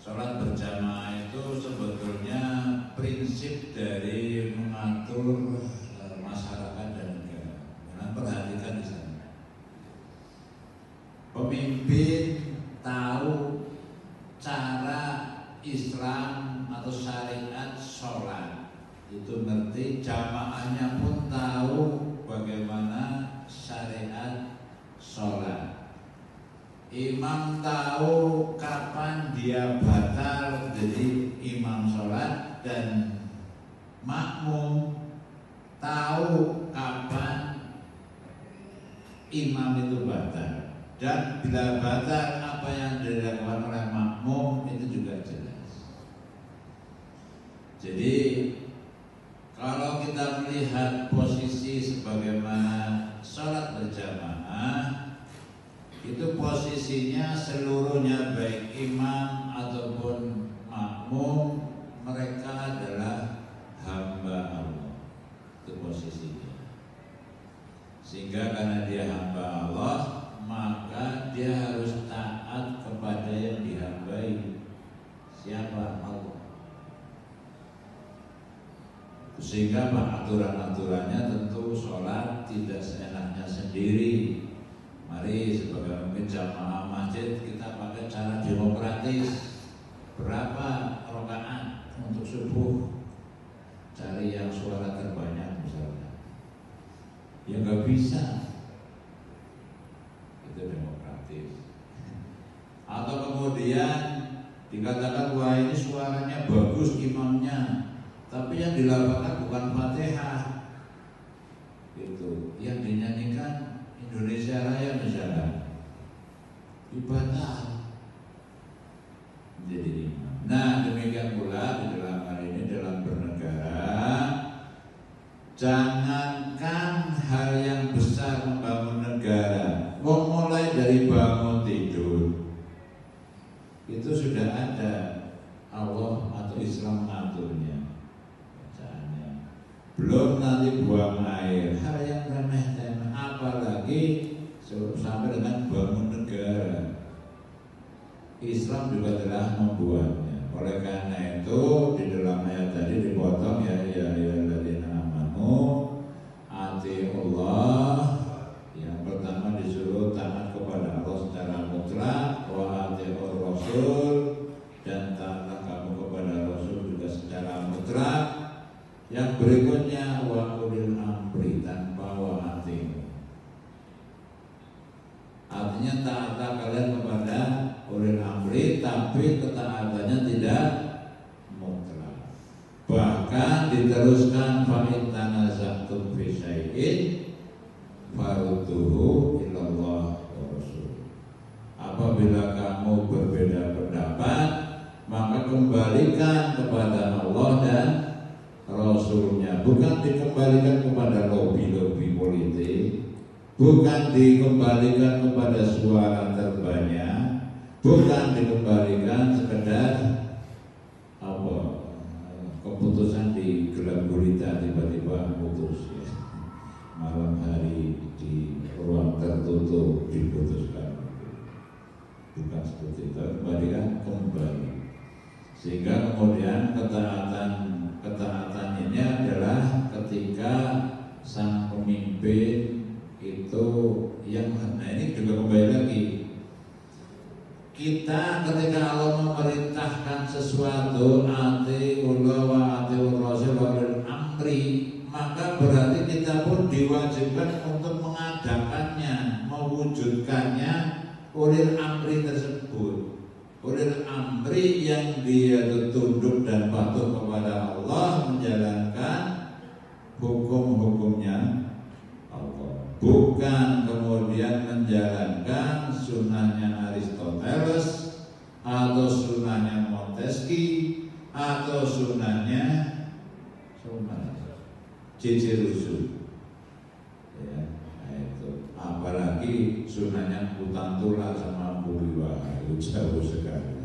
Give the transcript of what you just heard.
Sholat berjamaah itu sebetulnya prinsip dari mengatur masyarakat dan negara. Nah, perhatikan di sana. Pemimpin tahu cara Islam atau syariat sholat, itu ngerti, jamaahnya pun tahu bagaimana syariat sholat. Imam tahu kapan dia batal jadi imam sholat, dan makmum tahu kapan imam itu batal. Dan bila batal, apa yang dilakukan oleh makmum itu juga jelas. Jadi kalau kita melihat posisi sebagaimana sholat berjamaah, itu posisinya seluruhnya baik imam ataupun makmum, mereka adalah hamba Allah. Itu posisinya. Sehingga karena dia hamba Allah, maka dia harus taat kepada yang dihambai. Siapa? Allah. Sehingga aturan-aturannya tentu sholat tidak seenaknya sendiri. Mari sebagai mungkin jamaah masjid kita pakai cara demokratis. Berapa rakaat untuk subuh? Cari yang suara terbanyak misalnya. Ya nggak bisa. Itu demokratis. Atau kemudian dikatakan wah ini suaranya bagus imamnya, tapi yang dilafalkan bukan Fatihah. Itu yang dinyanyikan Indonesia Raya misalnya, dibatal jadi imam. Nah demikian pula di dalam hal ini dalam bernegara, jangankan hal yang besar membangun negara, mulai dari bangun tidur itu sudah ada Allah atau Islam mengaturnya. Belum nanti buang air, hal yang remeh-temeh, apalagi sampai dengan bangun negara. Islam juga telah membuatnya. Oleh karena itu di dalam ayat tadi dipotong ya alladzina amanu atiullah. Yang pertama disuruh taat kepada Allah secara mutlak, wa atiur rasul, dan taatlah kamu kepada Rasul juga secara mutlak. Yang berikutnya wa ulil amri, tanpa wa atimu. Artinya taatlah kalian kepada ulil amri, tapi ketaatannya tidak mutlak. Bahkan diteruskan fa in tanaza'tum fi syai'in farudduhu ilallah wa rasul. Apabila kamu berbeda pendapat, maka kembalikan kepada Allah dan Rasulnya. Bukan dikembalikan kepada lobi-lobi politik, bukan dikembalikan kepada suara terbanyak, bukan dikembalikan sekedar keputusan di gelap gulita tiba-tiba putus ya. Malam hari di ruang tertutup diputuskan. Bukan seperti itu, kembalikan kembali. Sehingga kemudian ketaatan ini adalah ketika sang pemimpin itu yang, nah ini juga kembali lagi, kita ketika Allah memerintahkan sesuatu atiullah wa atiur rasul wa ulil amri, maka berarti kita pun diwajibkan untuk mengadakannya, mewujudkannya ulil amri tersebut. Ulil amri yang dia tunduk dan patuh kepada Allah, menjalankan hukum-hukumnya Allah, bukan kemudian menjalankan sunnahnya Aristoteles atau sunnahnya Montesquieu atau sunnahnya Cicirusu ya, itu apalagi sunnahnya Utantula sama Buliwa, itu jauh sekali.